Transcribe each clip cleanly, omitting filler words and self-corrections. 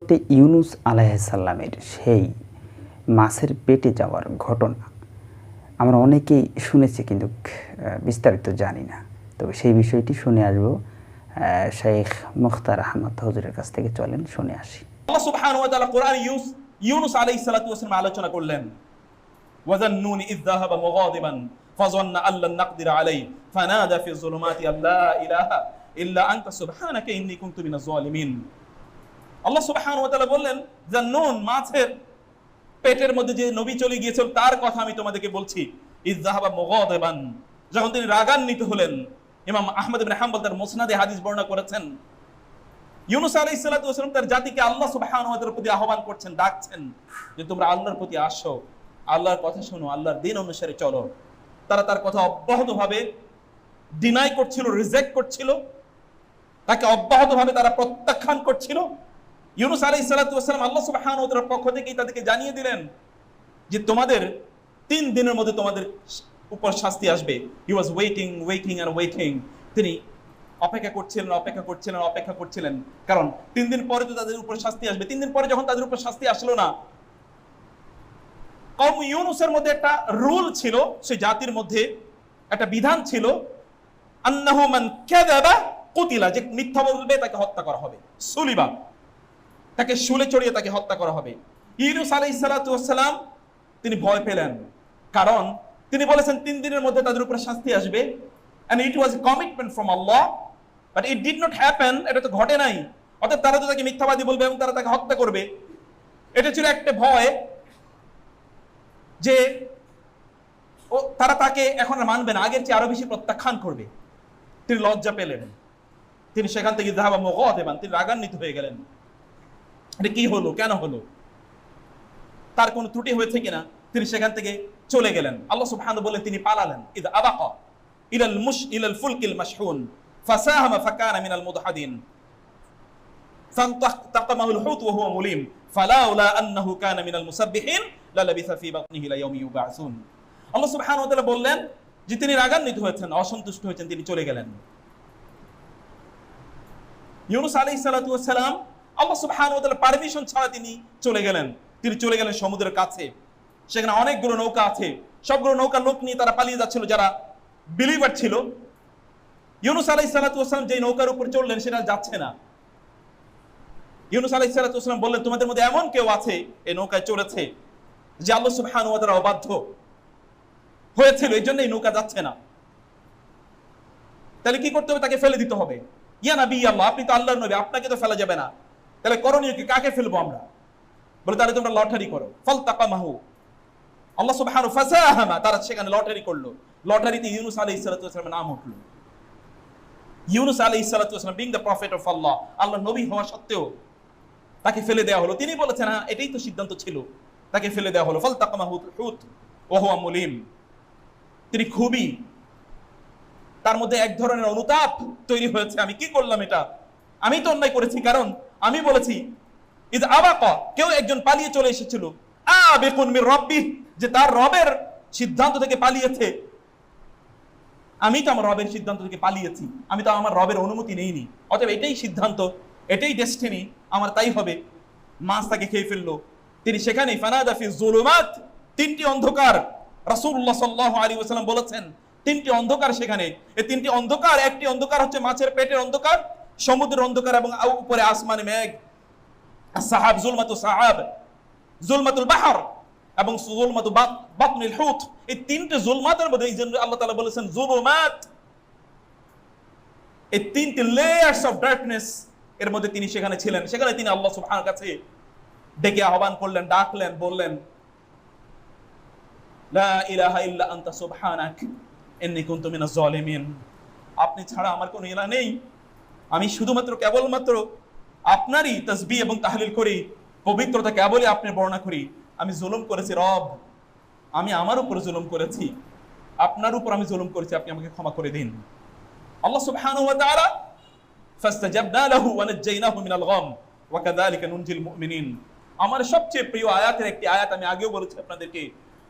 হজরতে ইউনুস আলাইহিসসালামের সেই মাছের পেটে যাওয়ার ঘটনা আমরা অনেকেই শুনেছি, কিন্তু বিস্তারিত জানি না। তবে সেই বিষয়টি শুনে আসবো শেখ মুখতার আহমদ হুজুরের কাছ থেকে। চলেন শুনে আসি। আল্লাহ সুবহানাহু ওয়া তাআলা কোরআনে ইউনুস আলাইহিস সালাতু ওয়াস সালাম আলোচনা করলেন, ওয়াজান্নুনি ইয যাহাবা মুগাদিবান ফাযান্না আল্লান নাকদির আলাইহি ফানাদা ফি যুলুমাতি আল্লা ইলাহা ইল্লা আনতা সুবহানাকা ইন্নী কুনতু মিনাজ জালিমিন। আল্লাহ সুবহানাহু ওয়া তাআলা বললেন, জান্নুন, মাছের পেটের মধ্যে যে নবী চলে গিয়েছিল তার কথা আমি তোমাদেরকে বলছি। ইয যাহাবা মুগাদিবান, যখন তিনি রাগান্বিত হলেন। ইমাম আহমদ ইবনে হাম্বল তার মুসনাদে হাদিস বর্ণনা করেছেন, ইউনুস আলাইহিস সালাতু ওয়াস সালাম তার জাতিকে আল্লাহ সুবহানাহু ওয়া তাআলার প্রতি আহ্বান করছেন, ডাকছেন যে তোমরা আল্লাহর প্রতি আসো, আল্লাহর কথা শোনো, আল্লাহর দ্বীন অনুসারে চলো। তারা তার কথা অব্যাহতভাবে ডিনাই করছিল, রিজেক্ট করছিল, তাকে অব্যাহতভাবে তারা প্রত্যাখ্যান করছিল। ইউনুস আলাইহিস সালাতু ওয়াস সালাম আল্লাহ সুবহানাহু ওয়া তাআলার পক্ষ থেকে তাদেরকে জানিয়ে দিলেন যে তোমাদের 3 দিনের মধ্যে তোমাদের উপর শাস্তি আসবে। হি ওয়াজ ওয়েটিং এন্ড ওয়েটিং। তিনি অপেক্ষা করছিলেন, কারণ 3 দিন পরে তো তাদের উপর শাস্তি আসবে। 3 দিন পরে যখন তাদের উপর শাস্তি আসলো না, কওম ইউনুসের মধ্যে একটা রুল ছিল, সেই জাতির মধ্যে একটা বিধান ছিল, আন্নাহু মান কাযাবা কুতিলা, যে মিথ্যা বলবে তাকে হত্যা করা হবে, সুলিবা, তাকে শুলে চড়িয়ে তাকে হত্যা করা হবে। ইউনুস আলাইহিস সালাতু ওয়াস সালাম তিনি ভয় পেলেন, কারণ তিনি বলেছেন 3 দিনের মধ্যে তাদের উপর শাস্তি আসবে, and it was a commitment from Allah, but it did not happen. এটা তো ঘটে নাই, অতএব তারা তো তাকে মিথ্যাবাদী বলবে এবং তারা তাকে হত্যা করবে। এটা ছিল একটা ভয় যে তারা তাকে এখন আর মানবে না, আগের চেয়ে আরো বেশি প্রত্যাখ্যান করবে। তিনি লজ্জা পেলেন, তিনি সেখান থেকে যাহাবা মুগাদিবান, তিনি রাগান্বিত হয়ে গেলেন। এটা কি হলো, কেন হলো, তার কোনো ত্রুটি হয়েছে কিনা, তিনি সেখান থেকে চলে গেলেন। আল্লাহ সুবহানাহু বলেন তিনি পালালেন। ইযা আবাকা ইলাল ফুলকিল মাশহুন ফাসাহামা ফাকানা মিনাল মুদহাদিন ফান্তাকামাহুল হুত ওয়া হুয়া মুলিম ফালাউলা আন্নাহু কানা মিনাল মুসাব্বিহিন লালাবিসা ফি বাতনিহি লা ইয়াউমি ইউবআসুন। আল্লাহ সুবহানাহু ওয়া তাআলা বললেন যে তিনি রাগান্বিত হয়েছেন, অসন্তুষ্ট হয়েছেন, তিনি চলে গেলেন। ইউনুস আলাইহিস সালাতু ওয়াস সালাম আল্লাহ সুবহানাহু ওয়া তাআলা পারমিশন ছাড়া তিনি চলে গেলেন। তিনি চলে গেলেন সমুদ্রের কাছে, সেখানে অনেকগুলো নৌকা আছে, সবগুলো নৌকার লোক নিয়ে তারা পালিয়ে যাচ্ছিল যারা বিলিভার ছিল। ইউনুস আলাইহিস সালাতু ওয়াস সালাম যে নৌকার উপর চললেন সেটা যাচ্ছে না। ইউনুস আলাইহিস সালাতু ওয়াস সালাম বললেন তোমাদের মধ্যে এমন কেউ আছে এই নৌকায় চড়েছে যে আল্লাহ সুবহানাহু ওয়া তাআলা অবাধ্য হয়েছিল, এই জন্য এই নৌকা যাচ্ছে না। তাহলে কি করতে হবে, তাকে ফেলে দিতে হবে। ইয়া নবী আল্লাহ, আপনি তো আল্লাহর নবী, আপনাকে তো ফেলা যাবে না, তাহলে করণীয় কি, কাকে ফেলবো আমরা? বলে তাহলে তোমরা লটারি করো। ফালতাকামাহু, আল্লাহ সুবহানাহু ফাসাহামা, তারা সেখানে লটারি করলো। লটারিতে ইউনুস আলাইহিস সালাতু ওয়াস সালামের নাম উঠলো। ইউনুস আলাইহিস সালাতু ওয়াস সালাম বিং দ্য প্রফেট অফ আল্লাহ, আল্লাহর নবী হওয়া সত্ত্বেও তাকে ফেলে দেওয়া হলো। তিনি বলেছেন হ্যাঁ এটাই তো সিদ্ধান্ত ছিল, তাকে ফেলে দেওয়া হলো। ফালতাকামাহুল হুত ওয়া হুয়া মুলিম, তিনি খুবই, তার মধ্যে এক ধরনের অনুতাপ তৈরি হয়েছে, আমি কি করলাম, এটা আমি তো অন্যায় করেছি। কারণ আমি বলেছি ইয আবাকা, কেউ একজন পালিয়ে চলে এসেছিল, আবিকুন মির রাব্বিহ, যে তার রবের সিদ্ধান্ত থেকে পালিয়েছে। আমি তো আমার রবের সিদ্ধান্ত থেকে পালিয়েছি, আমি তো আমার রবের অনুমতি নেইনি, অতএব এটাই সিদ্ধান্ত, এটাই ডেস্টিনি, আমার তাই হবে। মাছ তাকে খেয়ে ফেললো। তিনি সেখানে ফানাদা ফি যুলুমাত, 3টি অন্ধকার, রাসূলুল্লাহ সাল্লাল্লাহু আলাইহি ওয়াসাল্লাম বলেছেন 3টি অন্ধকার সেখানে। এই 3টি অন্ধকার, একটি অন্ধকার হচ্ছে মাছের পেটের অন্ধকার, সমুদ্রের অন্ধকার, এবং উপরে আসমানে মেঘ, সাহাব, জুলমাতুল বাহর এবং জুলমাতু বাতনিল হুত। এই 3টি জুলমাতের মধ্যে এই জন্য আল্লাহ তাআলা বলেছেন জুলুমাত, এই 3টি লেয়ার্স অফ ডার্কনেস এর মধ্যে তিনি সেখানে ছিলেন। সেখানে তিনি আল্লাহ সুবহানাহু কাছে ডেকে আহ্বান করলেন, ডাকলেন, বললেন লা ইলাহা ইল্লা আনতা সুবহানাক ইন্নী কুনতু মিনাজ জালিমিন, আপনি ছাড়া আমার কোনো ইলাহ নেই, আমি শুধুমাত্র কেবলমাত্র আপনারই তাসবিহ এবং তাহলিল করি, পবিত্রতা কেবলই আপনি বর্ণনা করি। আমি জুলুম করেছি রব, আমি আমার উপর জুলুম করেছি, আপনার উপর আমি জুলুম করেছি, আপনি আমাকে ক্ষমা করে দিন। আল্লাহ সুবহানাহু ওয়া তাআলা ফাস্তাজাবনা লাহু ওয়া নাজ্জায়নাহু মিনাল গাম ওয়া কাযালিকা নুনজিল মুমিনিন। আমার সবচেয়ে প্রিয় আয়াতের একটি আয়াত আমি আগেও বলেছি আপনাদেরকে,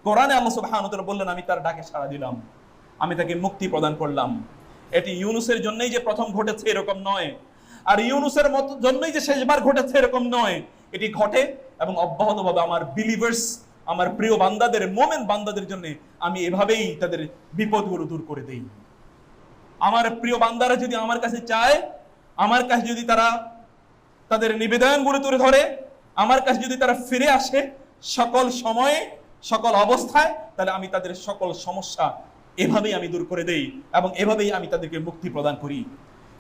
কোরআনে আল্লাহ সুবহানাহু ওয়া তাআলা বললেন আমি তার ডাকে সাড়া দিলাম, আমি তাকে মুক্তি প্রদান করলাম। এটি ইউনুসের জন্যই যে প্রথম ঘটেছে এরকম নয়, আর ইউনুসের জন্যই যে শেষবার ঘটেছে এরকম নয়, এটি ঘটে এবং অব্যাহতভাবে আমার বিলিভার্স, আমার প্রিয় বান্দাদের, মোমেন বান্দাদের জন্য আমি এভাবেই তাদের বিপদগুলো দূর করে দেই। আমার প্রিয় বান্দারা যদি আমার কাছে চায়, আমার কাছে যদি তারা তাদের নিবেদনগুলো তুলে ধরে, আমার কাছে যদি তারা ফিরে আসে সকল সময়ে সকল অবস্থায়, তাহলে আমি তাদের সকল সমস্যা এভাবেই আমি দূর করে দেই এবং এভাবেই আমি তাদেরকে মুক্তি প্রদান করি।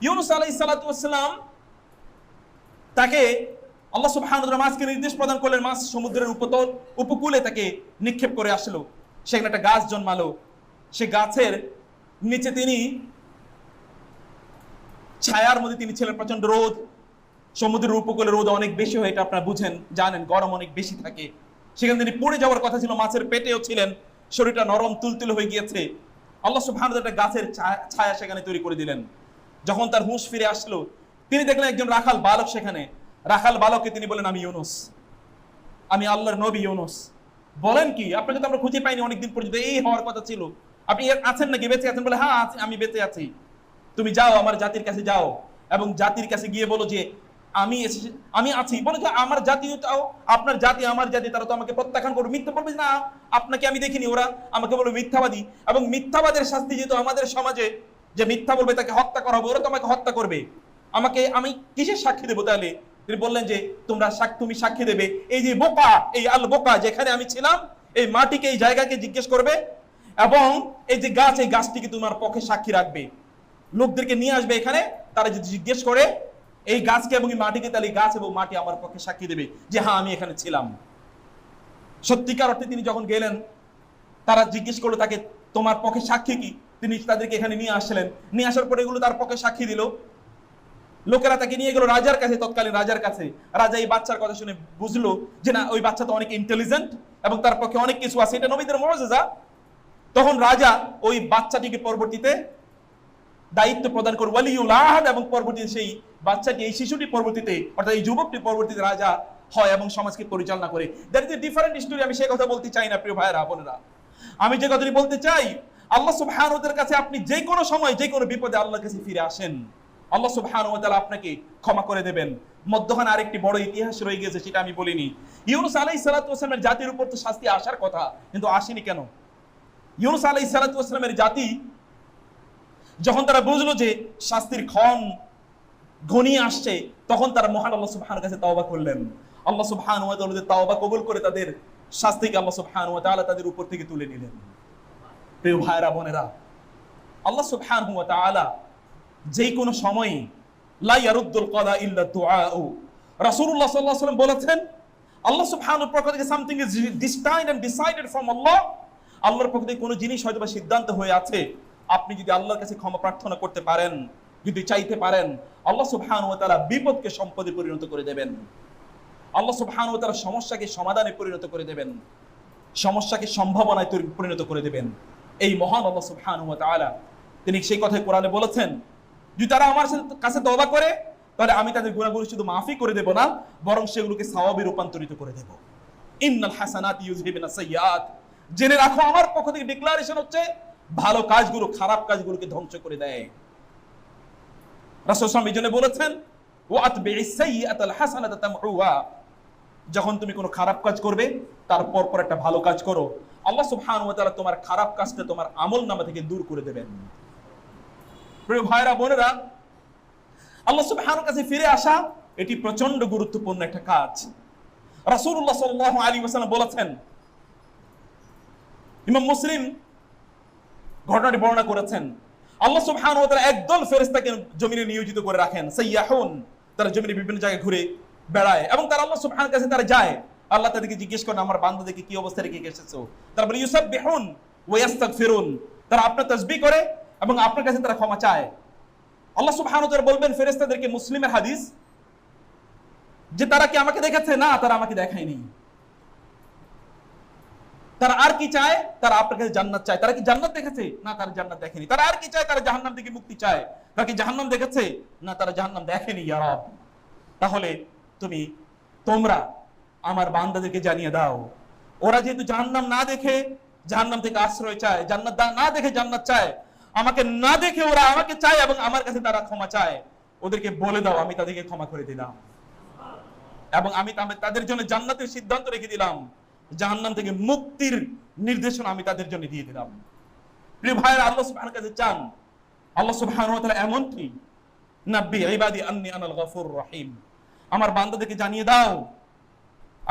ইউনূস আলাইহিস সালাতু ওয়াস সালাম, তাকে আল্লাহ সুবহানাহু ওয়া তাআলা মাছকে নির্দেশ প্রদান করলেন, মাছ সমুদ্রের উপকূলে তাকে নিক্ষেপ করে আসলো। সেখানে একটা গাছ জন্মালো, সে গাছের নিচে তিনি ছায়ার মধ্যে তিনি ছিলেন। প্রচন্ড রোদ, সমুদ্রের উপকূলে রোদ অনেক বেশি হয়, এটা আপনারা বুঝেন, জানেন, গরম অনেক বেশি থাকে। সেখানে তিনি পড়ে যাওয়ার কথা ছিল, মাছের পেটেও ছিলেন, শরীরটা নরম তুলতুলে হয়ে গিয়েছে। আল্লাহ সুবহানাহু ওয়া তাআলা একটা গাছের ছায়া সেখানে তৈরি করে দিলেন। যখন তার হুঁশ ফিরে আসলো, তিনি দেখলেন একজন রাখাল বালক সেখানে। রাখাল বালককে তিনি বলেন, আমি ইউনূস, আমি আল্লাহর নবী ইউনূস। বলেন কি, আপনাকে তো আমরা খুঁজে পাইনি অনেকদিন পর্যন্ত, এই হওয়ার কথা ছিল, আপনি আছেন নাকি, বেঁচে আছেন? বলে, হ্যাঁ আমি বেঁচে আছি। তুমি যাও আমার জাতির কাছে যাও এবং জাতির কাছে গিয়ে বলো যে আমি আছি। বলে যে আমার জাতিটাও, আপনার জাতি আমার জাতি, তারা তো আমাকে প্রত্যাখ্যান করবে, মিথ্যা বলবে, না আপনাকে আমি দেখিনি, ওরা আমাকে বলবে মিথ্যাবাদী। এবং মিথ্যাবাদের শাস্তি যেহেতু আমাদের সমাজে, যে মিথ্যা বলবে তাকে হত্যা করা হবে, ওরা তো আমাকে হত্যা করবে, আমি কিসের সাক্ষী দেবো তাহলে? তিনি বললেন যে তুমি সাক্ষী দেবে এই যে বোকা, এই আল বোকা যেখানে আমি ছিলাম, এই মাটিকে, এই জায়গাকে জিজ্ঞেস করবে, এবং এই যে গাছ, এই গাছটিকে তোমার পক্ষে সাক্ষী রাখবে। লোকদেরকে নিয়ে আসবে এখানে, তারা যদি জিজ্ঞেস করে এই গাছকে এবং এই মাটিকে, তাহলে গাছ এবং মাটি আমার পক্ষে সাক্ষী দেবে যে হ্যাঁ আমি এখানে ছিলাম। সত্যিকার অর্থে তিনি যখন গেলেন, তারা জিজ্ঞেস করলো তাকে, তোমার পক্ষে সাক্ষী কি? তিনি তাদেরকে এখানে নিয়ে আসলেন। নিয়ে আসার পরে এগুলো তার পক্ষে সাক্ষী দিল। লোকেরা তাকে নিয়ে গেল রাজার কাছে, তৎকালীন রাজার কাছে। রাজা এই বাচ্চার কথা শুনে বুঝলো যে না, ওই বাচ্চা তো অনেক ইন্টেলিজেন্ট এবং তার পক্ষে অনেক কিছু আছে, এটা নবীদের মুআজিজা। তখন রাজা ওই বাচ্চাটিকে পরবর্তীতে দায়িত্ব প্রদান করে ওয়ালিউল আহদ, এবং পরবর্তীতে সেই বাচ্চাটি, এই শিশুটি পরবর্তীতে, অর্থাৎ এই যুবকটি পরবর্তীতে রাজা হয় এবং সমাজকে পরিচালনা করে। That is a different story. আমি সেই কথা বলতে চাই না প্রিয় ভাইরা বোনেরা। আমি যে কথাটি বলতে চাই, আল্লাহ সুবহানাহু ওয়া তাআলার কাছে আপনি যে কোনো সময়, যে কোনো বিপদে আল্লাহর কাছে ফিরে আসেন, আল্লাহ সুবহানাহু ওয়া তাআলা আপনাকে ক্ষমা করে দেবেন। মধ্যখানে আরেকটি বড় ইতিহাস রয়ে গেছে, সেটা আমি বলিনি। ইউনূস আলাইহিস সালাতু ওয়াস সালামের জাতির উপর তো শাস্তি আসার কথা, কিন্তু আসেনি কেন? ইউনূস আলাইহিস সালাতু ওয়াস সালামের জাতি যখন তারা বুঝলো যে শাস্তির ক্ষণ ঘনিয়ে আসছে, তখন তারা মহান আল্লাহ সুবহানাহু ওয়া তাআলার কাছে তওবা করলেন। আল্লাহ সুবহানাহু ওয়া তাআলা তওবা কবুল করে তাদের শাস্তিকে আল্লাহ সুবহানাহু ওয়া তাআলা তাদের উপর থেকে তুলে নিলেন। প্রিয় ভাইরা বোনেরা, আল্লাহ সুবহানাহু ওয়া তাআলা যেই কোনো সময় লা ইয়ারুদ্দুল কাদা ইল্লা দুআউ। রাসূলুল্লাহ সাল্লাল্লাহু আলাইহি ওয়াসাল্লাম বলেছেন, আল্লাহ সুবহানাহু পক্ষ থেকে something is destined and decided from আল্লাহ। আল্লাহর পক্ষ থেকে কোনো জিনিস হয়তো বা সিদ্ধান্ত হয়ে আছে, আপনি যদি আল্লাহর কাছে ক্ষমা প্রার্থনা করতে পারেন, যদি চাইতে পারেন, আল্লাহ সুবহানাহু ওয়া তাআলা বিপদকে সম্পদে পরিণত করে দেবেন। আল্লাহ সুবহানাহু ওয়া তাআলা সমস্যাকে সমাধানে পরিণত করে দেবেন, সমস্যাকে সম্ভাবনায় পরিণত করে দেবেন। এই মহান আল্লাহ সুবহানাহু ওয়া তাআলা, তিনি সেই কথাই কোরআনে বলেছেন, যদি তারা আমার কাছে তওবা করে, তাহলে আমি তাদের গুনাহগুলো শুধু মাফই করে দেব না, বরং সেগুলোকে সওয়াবে রূপান্তরিত করে দেব। ইন্নাল হাসানাতি ইউযহিবুনাস সাইয়্যাত। জেনে রাখো, আমার পক্ষ থেকে ডিক্লারেশন হচ্ছে, ভালো কাজগুলো খারাপ কাজগুলোকে ধ্বংস করে দেয়। রাসূল সাল্লাল্লাহু আলাইহি ওয়াসাল্লাম এই জন্য বলেছেন, ওয়াতবি'is সাইয়্যাতাল হাসানাতা তামহুহা। যখন তুমি কোনো খারাপ কাজ করবে, তার পর একটা ভালো কাজ করো, আল্লাহ সুবহানাহু ওয়া তাআলা তোমার খারাপ কাজটা তোমার আমলনামা থেকে দূর করে দেবেন। প্রিয় ভাইরা বোনেরা, আল্লাহ সুবহানাহুর কাছে ফিরে আসা এটি প্রচন্ড গুরুত্বপূর্ণ একটা কাজ। রাসূলুল্লাহ সাল্লাল্লাহু আলাইহি ওয়াসাল্লাম বলেছেন, ইমাম মুসলিম ঘটনাটি বর্ণনা করেছেন, আল্লাহ সুবহানাহু ওয়া তাআলা একদল ফেরেশতাকে জমিনে নিয়োজিত করে রাখেন, সাইয়াহুন, তারা জমিনে বিভিন্ন জায়গায় ঘুরে বেড়ায় এবং তারা আল্লাহ সুবহানাহুর কাছে তারা যায়। আল্লাহ তাদেরকে জিজ্ঞেস করেন, আমার বান্দাদেরকে কি অবস্থা রেখে এসেছো? তারা বলে ইউসাববিহুন ওয়া ইস্তাগফিরুন, তারা আপনার তাসবিহ করে এবং আপনার কাছে তারা ক্ষমা চায়। আল্লাহ সুবহানাহু ওয়া তাআলা বলবেন ফেরেশতাদেরকে, মুসলিমের হাদিস, যে তারা কি আমাকে দেখেছে? না, তারা আমাকে দেখায়নি। তারা আর কি চায়? তারা আপনার কাছে জান্নাত চায়। তারা কি জান্নাত দেখেছে? না, তারা জান্নাত দেখেনি। তারা আর কি চায়? তারা জাহান্নাম থেকে মুক্তি চায়। তারা কি জাহান্নাম দেখেছে? না, তারা জাহান্নাম দেখেনি। ইয়া রব, তাহলে তোমরা আমার বান্দাদেরকে জানিয়ে দাও, ওরা যেহেতু জাহান্নাম না দেখে জাহান্নাম থেকে আশ্রয় চায়, জান্নাত না দেখে জান্নাত চায়, আমাকে না দেখে ওরা আমাকে চায় এবং আমার কাছে তারা ক্ষমা চায়, ওদেরকে বলে দাও আমি তাদেরকে ক্ষমা করে দিলাম। এবং আমি তাদের জন্য জান্নাতের সিদ্ধান্ত রেখে দিলাম, জাহান্নাম থেকে মুক্তির নির্দেশনা আমি তাদের জন্য দিয়ে দিলাম। প্রিয় ভাইরা, আল্লাহ সুবহানাহু কাছে চান, আল্লাহ সুবহানাহু ওয়া তাআলা এমনটি, নাব্বি ইবাদি আন্নী আনাল গফুরুর রহিম, আমার বান্দাদেরকে জানিয়ে দাও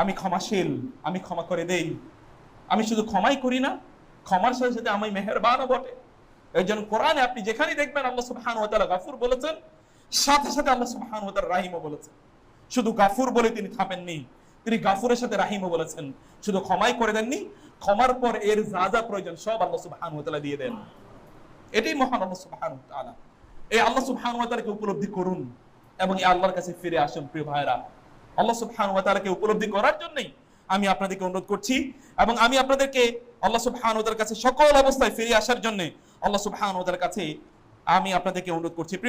আমি ক্ষমাশীল, আমি ক্ষমা করে দেই। আমি শুধু ক্ষমাই করি না, ক্ষমার সাথে সাথে আমি মেহেরবানও বটে। এই জন্য কোরআনে আপনি যেখানেই দেখবেন আল্লাহ সুবহানাহু ওয়া তাআলা গাফুর বলেছেন, সাথে সাথে আল্লাহ সুবহানাহু ওয়া তাআলা রাহিমও বলেছেন। শুধু গাফুর বলে তিনি থামেননি, তিনি গাফুরের সাথে রাহিমও বলেছেন। শুধু ক্ষমাই করে দেননি, ক্ষমার পর এর যা যা প্রয়োজন সব আল্লাহ সুবহানাহু ওয়া তাআলা দিয়ে দেন। এটাই মহান আল্লাহ সুবহানাহু ওয়া তাআলা। এই আল্লাহ সুবহানাহু ওয়া তাআলাকে উপলব্ধি করুন এবং এই আল্লাহর কাছে ফিরে আসুন। প্রিয় ভাইরা, আল্লাহ সুবহানাহু ওয়া তাআলাকে উপলব্ধি করার জন্যই আমি আপনাদেরকে অনুরোধ করছি, এবং আমি আপনাদেরকে আল্লাহ সুবহানাহু ওয়া তাআলার কাছে সকল অবস্থায় ফিরে আসার জন্য আল্লাহ সুবহানাহু ওয়া তাআলার কাছে আমি আপনাদেরকে অনুরোধ করছি।